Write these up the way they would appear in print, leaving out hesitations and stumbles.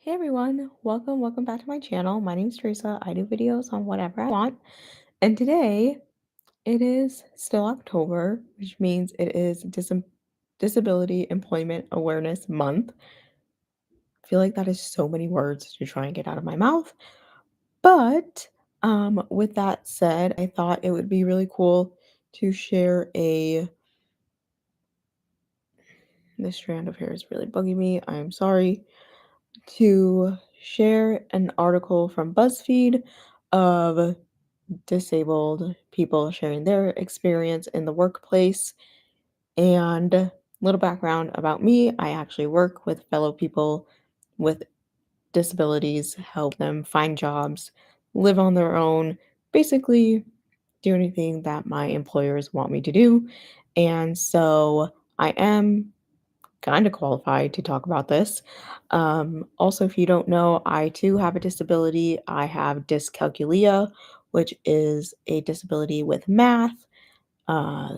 Hey everyone, welcome back to my channel. My name's Teresa. I do videos on whatever I want. And today it is still October, which means it is Disability Employment Awareness Month. I feel like that is so many words to try and get out of my mouth. But with that said, I thought it would be really cool to share this strand of hair is really bugging me. I am sorry. To share an article from Buzzfeed of disabled people sharing their experience in the workplace. And little background about me, I actually work with fellow people with disabilities, help them find jobs, live on their own, basically do anything that my employers want me to do. And so I am kind of qualified to talk about this. Also, if you don't know, I too have a disability. I have dyscalculia, which is a disability with math,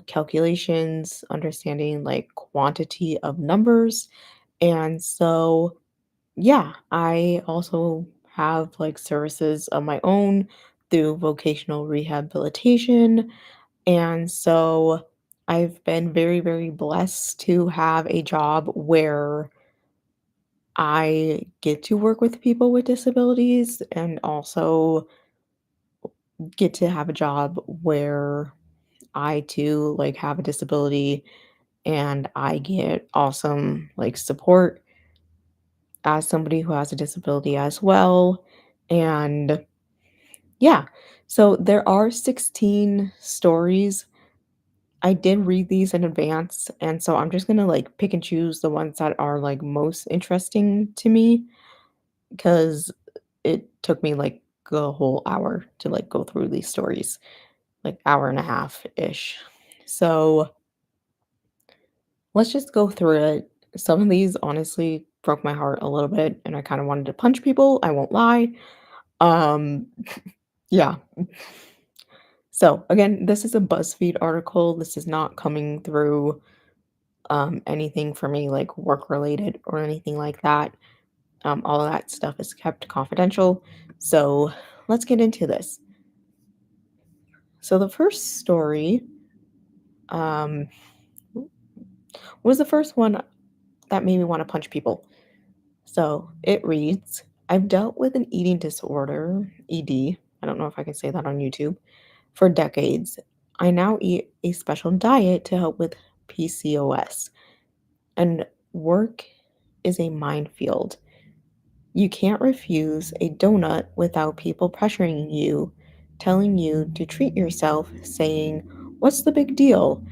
calculations, understanding like quantity of numbers. And so, yeah, I also have like services of my own through vocational rehabilitation, and so I've been very, very blessed to have a job where I get to work with people with disabilities and also get to have a job where I too like have a disability and I get awesome like support as somebody who has a disability as well. And yeah, so there are 16 stories. I did read these in advance, and so I'm just gonna, like, pick and choose the ones that are, like, most interesting to me, because it took me, like, a whole hour to, like, go through these stories, like, hour and a half-ish. So, let's just go through it. Some of these honestly broke my heart a little bit, and I kinda wanted to punch people, I won't lie. Um, yeah. So, again, this is a BuzzFeed article. This is not coming through anything for me like work related or anything like that. All of that stuff is kept confidential. So let's get into this. So the first story um, was the first one that made me want to punch people. So it reads, I've dealt with an eating disorder, ED. I don't know if I can say that on YouTube, for decades. I now eat a special diet to help with PCOS. And work is a minefield. You can't refuse a donut without people pressuring you, telling you to treat yourself, saying, what's the big deal?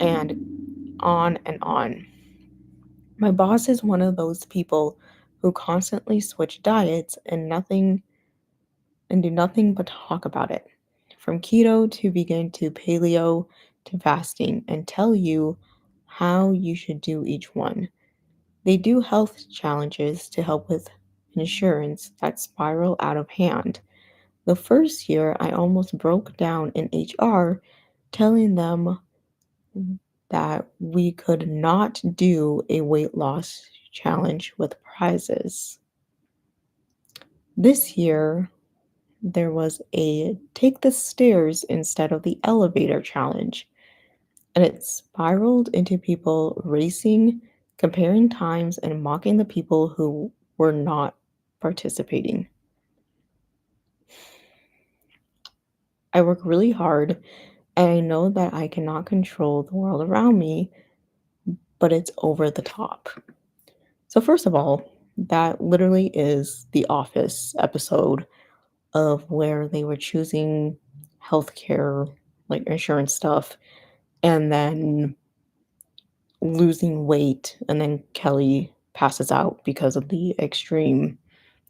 And on and on. My boss is one of those people who constantly switch diets and do nothing but talk about it. From keto to vegan to paleo to fasting, and tell you how you should do each one. They do health challenges to help with insurance that spiral out of hand. The first year, I almost broke down in HR telling them that we could not do a weight loss challenge with prizes. This year, there was a take the stairs instead of the elevator challenge, and it spiraled into people racing, comparing times, and mocking the people who were not participating. I work really hard, and I know that I cannot control the world around me, but it's over the top. So, first of all, that literally is the Office episode of where they were choosing healthcare, like insurance stuff, and then losing weight, and then Kelly passes out because of the extreme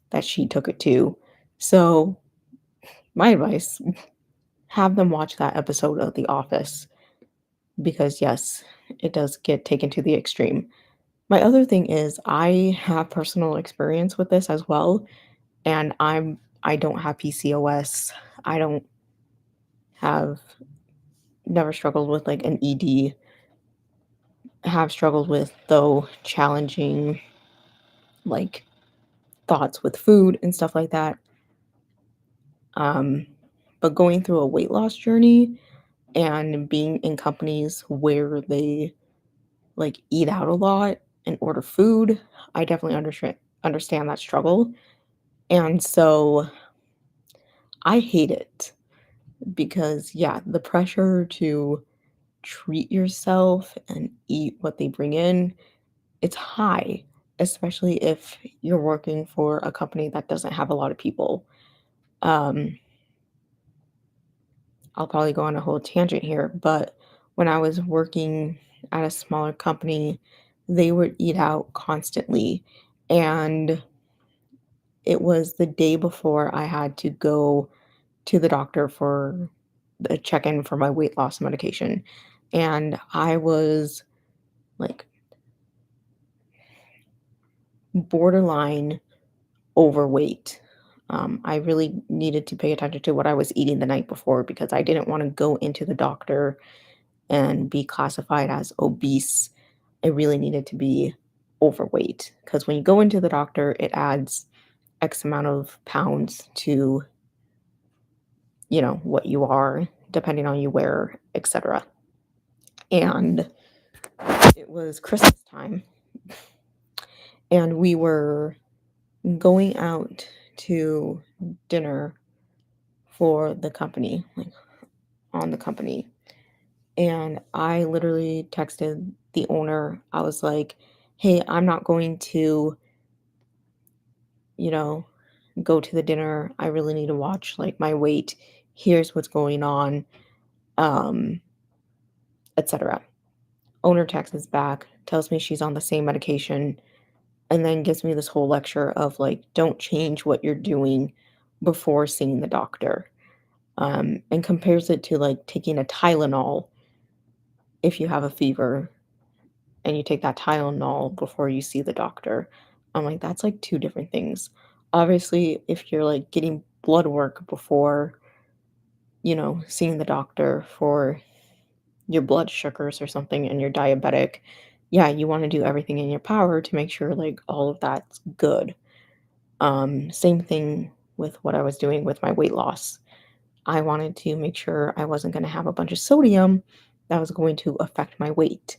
that she took it to. So, my advice, have them watch that episode of The Office because, yes, it does get taken to the extreme. My other thing is I have personal experience with this as well, and I don't have PCOS. I don't have never struggled with like an ED. Have struggled with though challenging like thoughts with food and stuff like that. Um, but going through a weight loss journey and being in companies where they like eat out a lot and order food, I definitely understand that struggle. And so I hate it because yeah, the pressure to treat yourself and eat what they bring in, it's high, especially if you're working for a company that doesn't have a lot of people. Um, I'll probably go on a whole tangent here, but when I was working at a smaller company, they would eat out constantly. And it was the day before I had to go to the doctor for a check in for my weight loss medication. And I was like borderline overweight. I really needed to pay attention to what I was eating the night before because I didn't want to go into the doctor and be classified as obese. I really needed to be overweight because when you go into the doctor, it adds X amount of pounds to, what you are, depending on you wear, etc. And it was Christmas time, and we were going out to dinner for the company, like on the company. And I literally texted the owner. I was like, hey, I'm not going to, you know, go to the dinner. I really need to watch like my weight. Here's what's going on, um, etc. Owner texts back, tells me she's on the same medication, and then gives me this whole lecture of like, don't change what you're doing before seeing the doctor. And compares it to like taking a Tylenol if you have a fever and you take that Tylenol before you see the doctor. I'm like, that's like two different things. Obviously, if you're like getting blood work before, seeing the doctor for your blood sugars or something and you're diabetic, yeah, you want to do everything in your power to make sure like all of that's good. Same thing with what I was doing with my weight loss. I wanted to make sure I wasn't going to have a bunch of sodium that was going to affect my weight.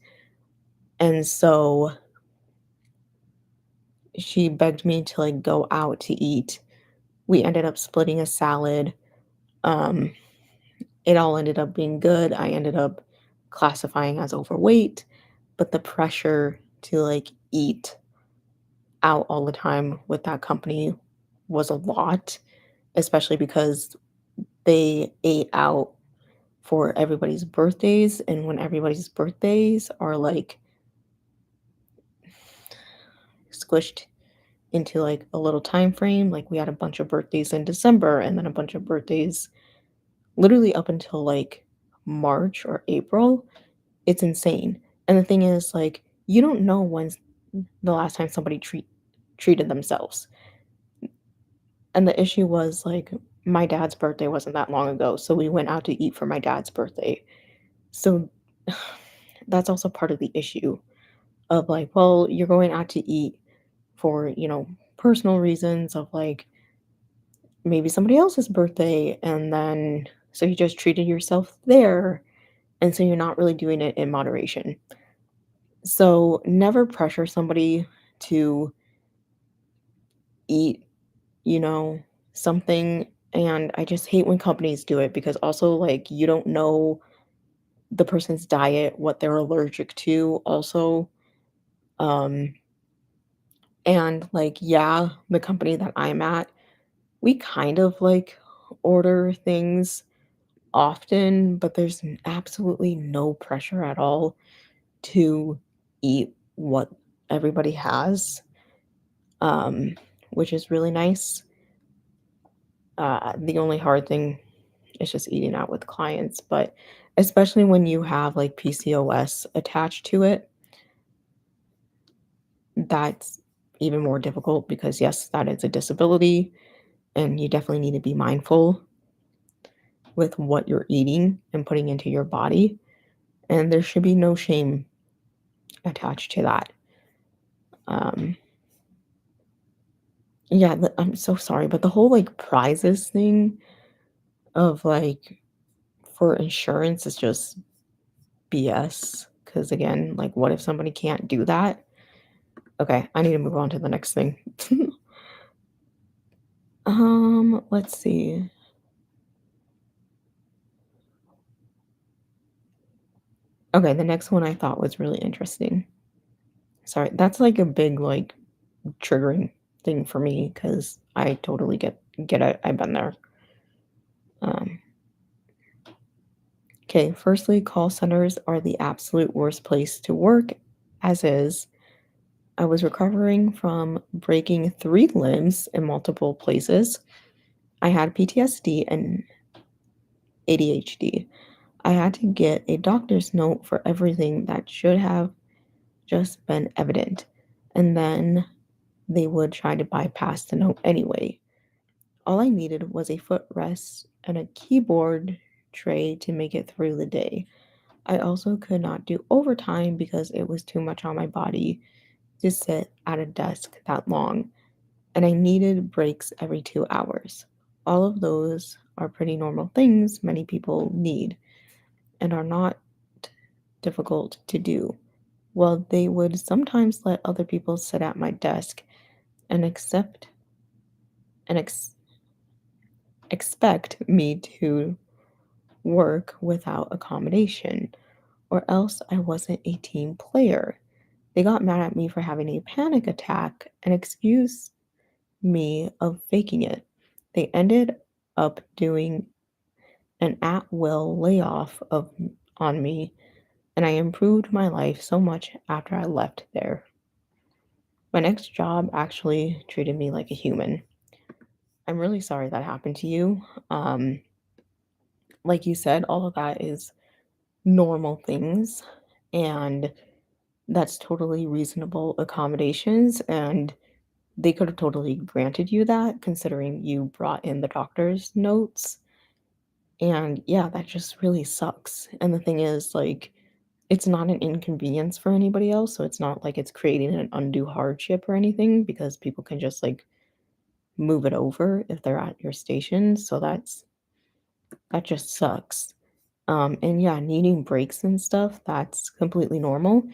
And so she begged me to like go out to eat. We ended up splitting a salad. Um, it all ended up being good. I ended up classifying as overweight, but the pressure to like eat out all the time with that company was a lot, especially because they ate out for everybody's birthdays. And when everybody's birthdays are like squished into like a little time frame, like we had a bunch of birthdays in December and then a bunch of birthdays literally up until like March or April. It's insane. And the thing is, like, you don't know when's the last time somebody treated themselves. And the issue was like my dad's birthday wasn't that long ago, so we went out to eat for my dad's birthday. So that's also part of the issue of like, well, you're going out to eat for, personal reasons of like maybe somebody else's birthday, and then so you just treated yourself there, and so you're not really doing it in moderation. So never pressure somebody to eat, you know, something. And I just hate when companies do it because also like you don't know the person's diet, what they're allergic to also. Um and like yeah, the company that I'm at, we kind of like order things often, but there's absolutely no pressure at all to eat what everybody has, um, which is really nice. The only hard thing is just eating out with clients, but especially when you have like PCOS attached to it, that's even more difficult because, yes, that is a disability, and you definitely need to be mindful with what you're eating and putting into your body. And there should be no shame attached to that. Um, Yeah, I'm so sorry, but the whole, like, prizes thing of, like, for insurance is just BS. Because again, like, what if somebody can't do that? Okay, I need to move on to the next thing. Let's see. Okay, the next one I thought was really interesting. Sorry, that's, like, a big, like, triggering thing for me because I totally get it, I've been there. Um, okay, firstly, call centers are the absolute worst place to work as is. I was recovering from breaking 3 limbs in multiple places. I had PTSD and ADHD. I had to get a doctor's note for everything that should have just been evident, and then they would try to bypass the note anyway. All I needed was a footrest and a keyboard tray to make it through the day. I also could not do overtime because it was too much on my body to sit at a desk that long, and I needed breaks every 2 hours. All of those are pretty normal things many people need and are not difficult to do. Well, they would sometimes let other people sit at my desk and and ex- expect me to work without accommodation, or else I wasn't a team player. They got mad at me for having a panic attack and accused me of faking it. They ended up doing an at will layoff on me, and I improved my life so much after I left there. My next job actually treated me like a human. I'm really sorry that happened to you. Um, like you said, all of that is normal things, and that's totally reasonable accommodations. And they could have totally granted you that, considering you brought in the doctor's notes. And yeah, that just really sucks. And the thing is, like, it's not an inconvenience for anybody else. So it's not like it's creating an undue hardship or anything because people can just like move it over if they're at your station. So that just sucks. And yeah, needing breaks and stuff, that's completely normal.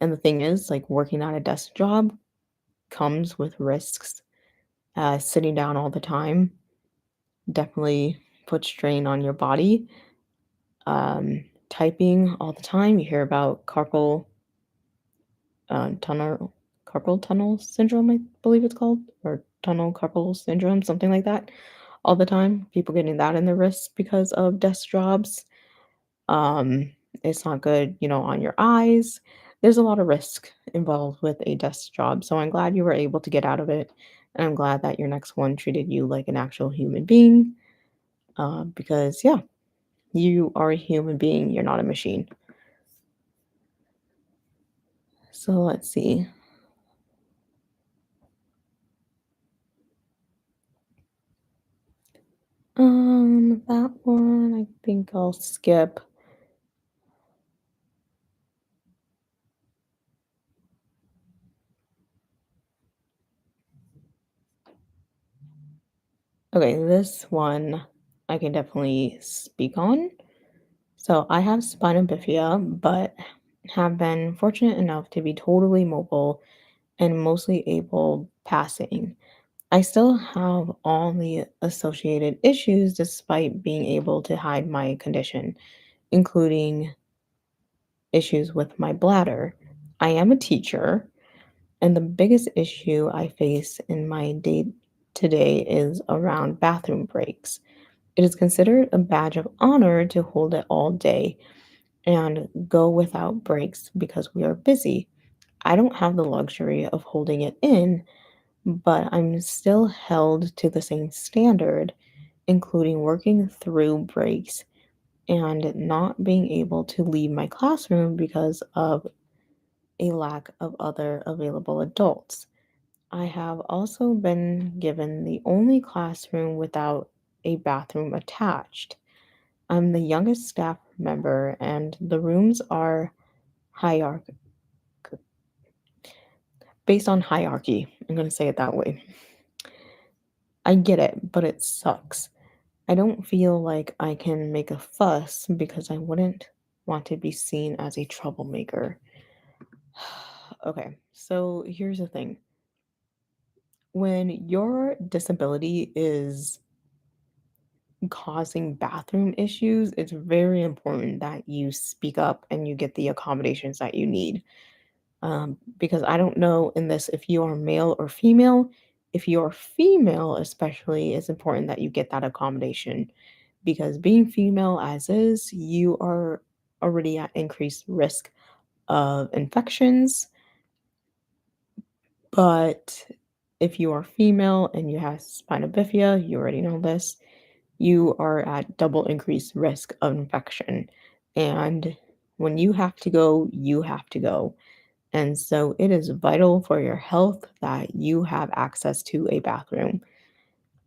And the thing is, like working at a desk job comes with risks. Sitting down all the time definitely puts strain on your body. Typing all the time, you hear about tunnel carpal tunnel syndrome, I believe it's called, or tunnel carpal syndrome, something like that. All the time, people getting that in their wrists because of desk jobs. Um, it's not good, on your eyes. There's a lot of risk involved with a desk job. So I'm glad you were able to get out of it. And I'm glad that your next one treated you like an actual human being. Because, yeah, you are a human being, you're not a machine. So let's see. That one I think I'll skip. Okay, this one I can definitely speak on. So I have spina bifida, but have been fortunate enough to be totally mobile and mostly able passing. I still have all the associated issues despite being able to hide my condition, including issues with my bladder. I am a teacher, and the biggest issue I face in my day to day is around bathroom breaks. It is considered a badge of honor to hold it all day and go without breaks because we are busy. I don't have the luxury of holding it in, but I'm still held to the same standard, including working through breaks and not being able to leave my classroom because of a lack of other available adults. I have also been given the only classroom without a bathroom attached. I'm the youngest staff member, and the rooms are hierarch based on hierarchy. I'm going to say it that way. I get it, but it sucks. I don't feel like I can make a fuss because I wouldn't want to be seen as a troublemaker. Okay, so here's the thing. When your disability is causing bathroom issues, it's very important that you speak up and you get the accommodations that you need. Because I don't know in this if you are male or female. If you're female, especially, it's important that you get that accommodation because being female as is, you are already at increased risk of infections. But if you are female and you have spina bifida, you already know this, you are at double increased risk of infection. And when you have to go, you have to go. And so it is vital for your health that you have access to a bathroom.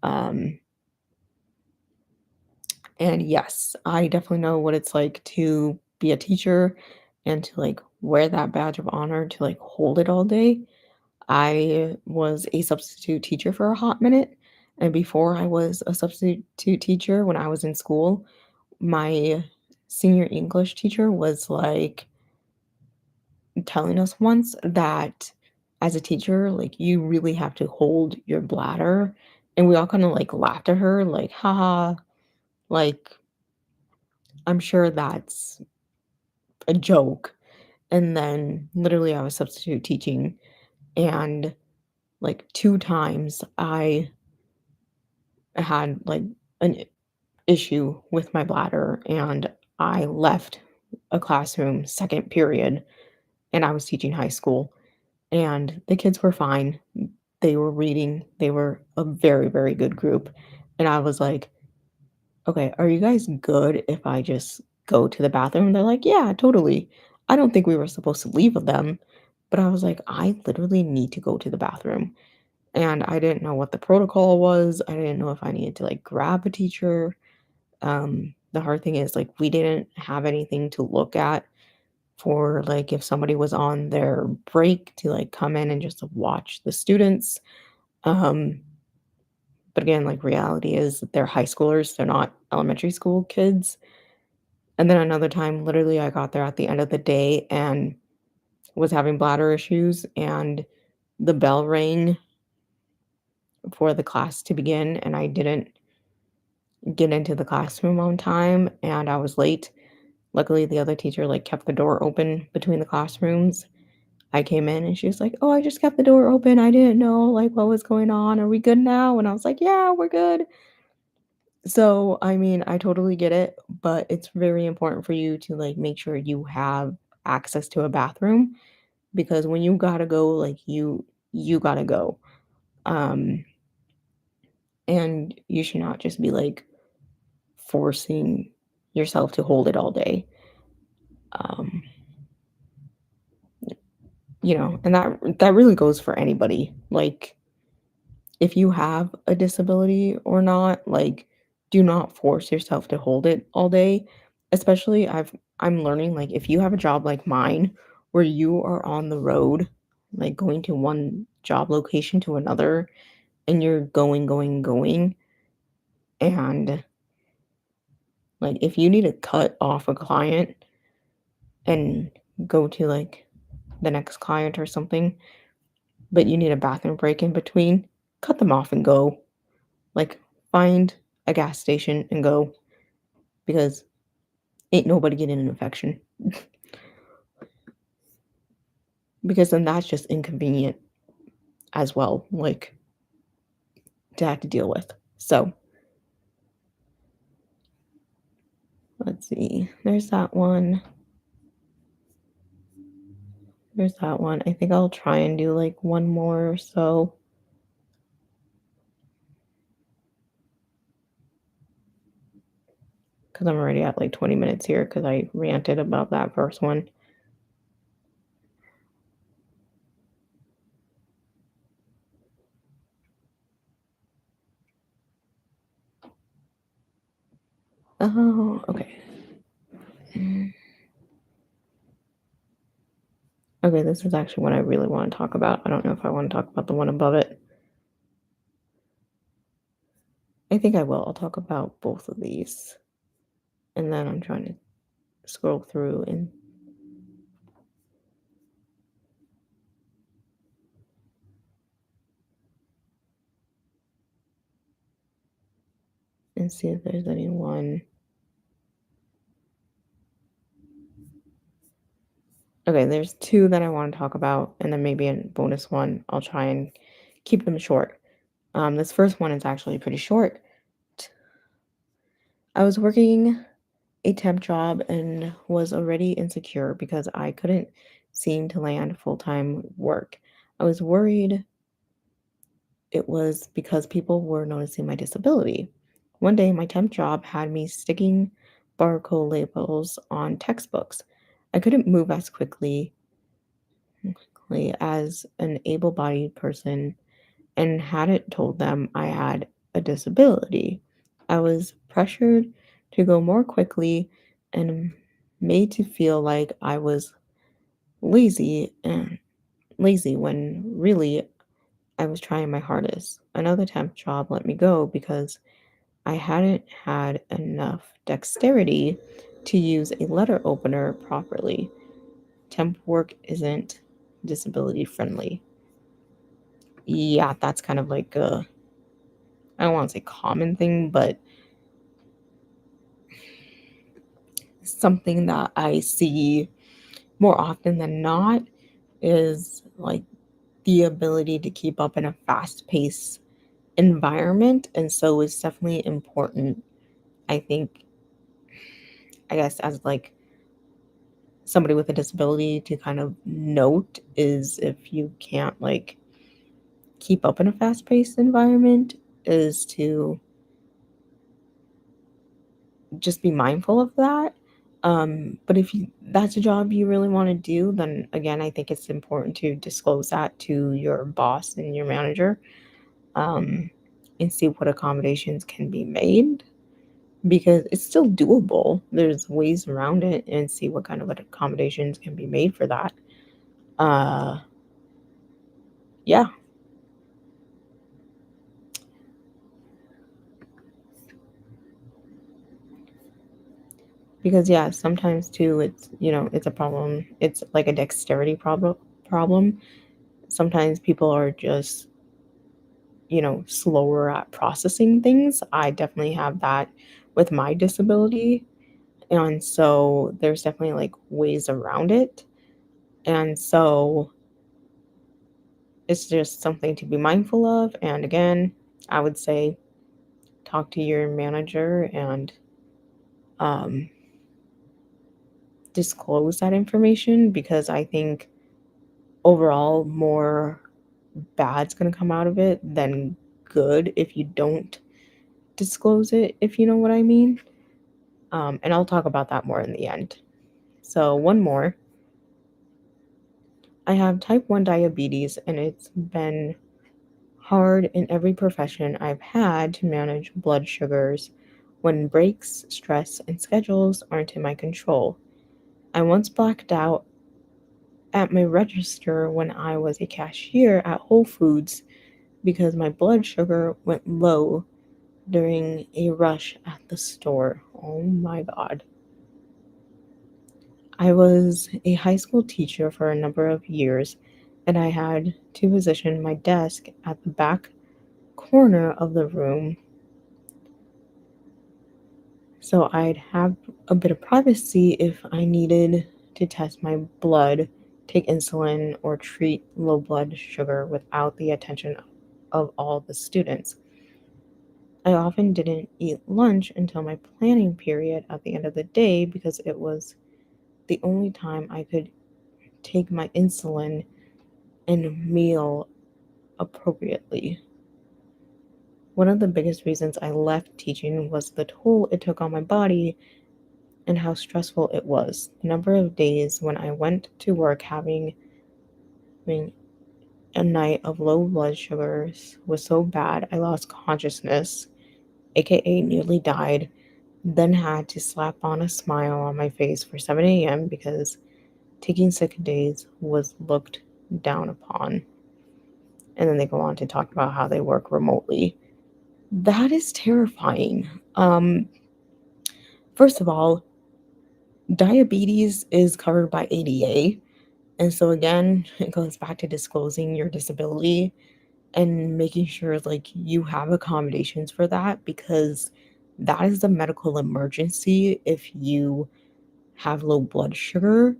Um, and yes, I definitely know what it's like to be a teacher and to like wear that badge of honor to like hold it all day. I was a substitute teacher for a hot minute. And before I was a substitute teacher, when I was in school, my senior English teacher was like telling us once that as a teacher, like you really have to hold your bladder. And we all kind of like laughed at her, like, haha, like, I'm sure that's a joke. And then literally, I was substitute teaching, and like two times I had like an issue with my bladder, and I left a classroom second period, and I was teaching high school, and the kids were fine. They were reading, they were a very, very good group. And I was like, okay, are you guys good if I just go to the bathroom? And they're like, yeah, totally. I don't think we were supposed to leave with them. But I was like, I literally need to go to the bathroom. And I didn't know what the protocol was. I didn't know if I needed to like grab a teacher. The hard thing is like we didn't have anything to look at for like if somebody was on their break to like come in and just watch the students. Um, but again, like reality is that they're high schoolers, they're not elementary school kids. And then another time, literally, I got there at the end of the day and was having bladder issues, and the bell rang for the class to begin, and I didn't get into the classroom on time, and I was late. Luckily, the other teacher like kept the door open between the classrooms. I came in and she was like, "Oh, I just kept the door open. I didn't know like what was going on. Are we good now?" And I was like, "Yeah, we're good." So, I mean, I totally get it, but it's very important for you to like make sure you have access to a bathroom because when you gotta go, like you gotta go. Um, and you should not just be like forcing yourself to hold it all day. Um, and that really goes for anybody. Like if you have a disability or not, like, do not force yourself to hold it all day. Especially I'm learning, like, if you have a job like mine where you are on the road, like going to one job location to another, and you're going, going, going, and like if you need to cut off a client and go to like the next client or something, but you need a bathroom break in between, cut them off and go. Like, find a gas station and go because ain't nobody getting an infection. Because then that's just inconvenient as well, like, to have to deal with. So, let's see. There's that one. There's that one. I think I'll try and do, like, one more or so. Because I'm already at, like, 20 minutes here because I ranted about that first one. Oh, okay. Mm. Okay, this is actually what I really wanna talk about. I don't know if I wanna talk about the one above it. I think I will. I'll talk about both of these. And then I'm trying to scroll through and see if there's anyone. Okay, there's two that I want to talk about, and then maybe a bonus one. I'll try and keep them short. This first one is actually pretty short. I was working a temp job and was already insecure because I couldn't seem to land full time work. I was worried it was because people were noticing my disability. One day, my temp job had me sticking barcode labels on textbooks. I couldn't move as quickly as an able bodied person and hadn't told them I had a disability. I was pressured to go more quickly and made to feel like I was lazy and lazy when really I was trying my hardest. Another temp job let me go because I hadn't had enough dexterity to use a letter opener properly. Temp work isn't disability friendly. Yeah, that's kind of like I don't want to say common thing, but something that I see more often than not is like the ability to keep up in a fast paced environment. And so it's definitely important, I think, I guess, as like somebody with a disability to kind of note is if you can't like keep up in a fast paced environment, is to just be mindful of that. But if that's a job you really want to do, then again, I think it's important to disclose that to your boss and your manager, um, and see what accommodations can be made because it's still doable. There's ways around it and see what kind of accommodations can be made for that. Uh, yeah, because yeah, sometimes too, it's a problem. It's like a dexterity problem. Sometimes people are just slower at processing things. I definitely have that with my disability. And so there's definitely like ways around it. And so it's just something to be mindful of. And again, I would say talk to your manager and um, disclose that information because I think overall more bad's going to come out of it than good if you don't disclose it, if you know what I mean. And I'll talk about that more in the end. So, one more. I have type 1 diabetes, and it's been hard in every profession I've had to manage blood sugars when breaks, stress, and schedules aren't in my control. I once blacked out at my register when I was a cashier at Whole Foods because my blood sugar went low during a rush at the store. Oh my God. I was a high school teacher for a number of years, and I had to position my desk at the back corner of the room so I'd have a bit of privacy if I needed to test my blood, take insulin, or treat low blood sugar without the attention of all the students. I often didn't eat lunch until my planning period at the end of the day because it was the only time I could take my insulin and meal appropriately. One of the biggest reasons I left teaching was the toll it took on my body and how stressful it was. The number of days when I went to work having a night of low blood sugars was so bad I lost consciousness, aka nearly died, then had to slap on a smile on my face for 7 a.m. because taking sick days was looked down upon. And then they go on to talk about how they work remotely. That is terrifying. First of all, diabetes is covered by ADA. And so again, it goes back to disclosing your disability and making sure like you have accommodations for that, because that is a medical emergency if you have low blood sugar,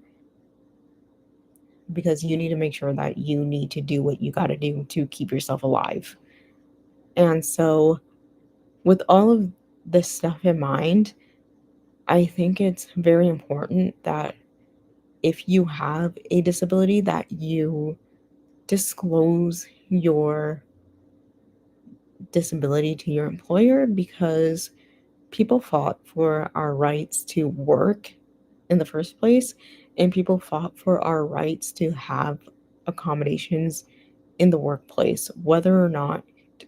because you need to make sure that you need to do what you got to do to keep yourself alive. And so with all of this stuff in mind, I think it's very important that if you have a disability that you disclose your disability to your employer, because people fought for our rights to work in the first place, and people fought for our rights to have accommodations in the workplace, whether or not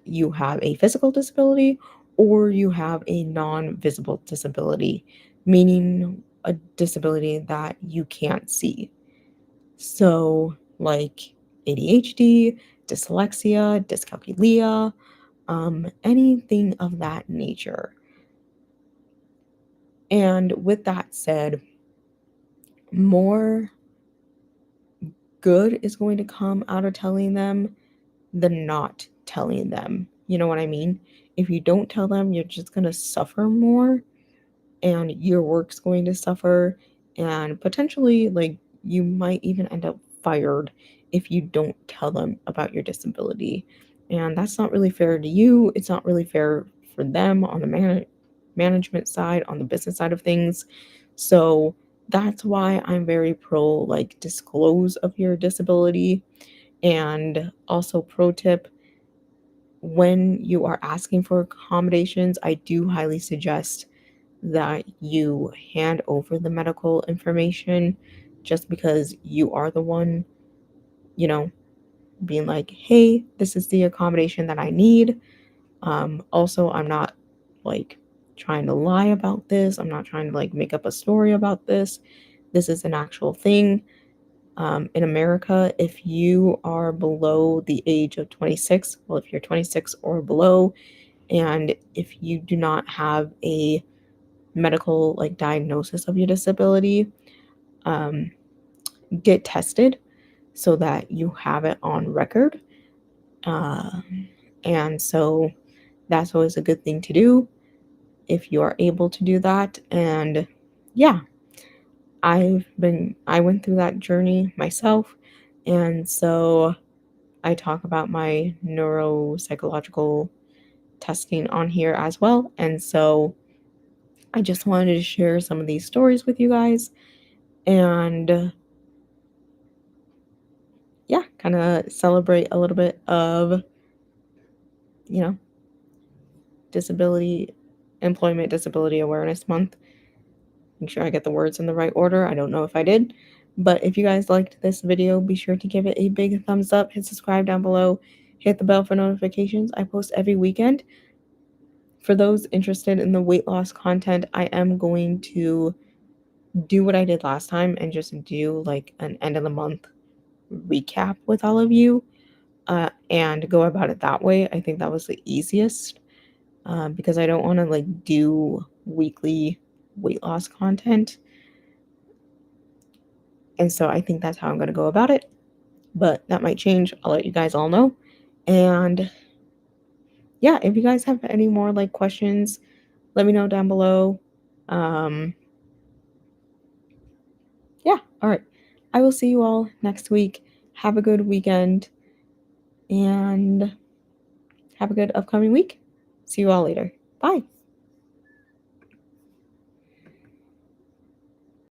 you have a physical disability or you have a non visible disability, meaning a disability that you can't see. So, like ADHD, dyslexia, dyscalculia, anything of that nature. And with that said, more good is going to come out of telling them than not telling them. You know what I mean? If you don't tell them, you're just going to suffer more, and your work's going to suffer, and potentially like you might even end up fired if you don't tell them about your disability. And that's not really fair to you. It's not really fair for them on the management side, on the business side of things. So that's why I'm very pro like disclose of your disability. And also pro tip, when you are asking for accommodations, I do highly suggest that you hand over the medical information, just because you are the one, you know, being like, hey, this is the accommodation that I need. Also, I'm not like trying to lie about this. I'm not trying to like make up a story about this. This is an actual thing. In America, if you are below the age of 26, well, if you're 26 or below, and if you do not have a medical like diagnosis of your disability, um, get tested so that you have it on record. Uh, and so that's always a good thing to do if you are able to do that. And yeah, I went through that journey myself. And so I talk about my neuropsychological testing on here as well. And so I just wanted to share some of these stories with you guys, and yeah, kind of celebrate a little bit of, you know, disability, employment disability awareness month. Make sure I get the words in the right order. I don't know if I did. But if you guys liked this video, be sure to give it a big thumbs up, hit subscribe down below, hit the bell for notifications. I post every weekend. For those interested in the weight loss content, I am going to do what I did last time and just do like an end of the month recap with all of you, and go about it that way. I think that was the easiest, because I don't want to like do weekly weight loss content. And so I think that's how I'm going to go about it. But that might change. I'll let you guys all know. And yeah, if you guys have any more like questions, let me know down below. Um, yeah, all right. I will see you all next week. Have a good weekend and have a good upcoming week. See you all later. Bye.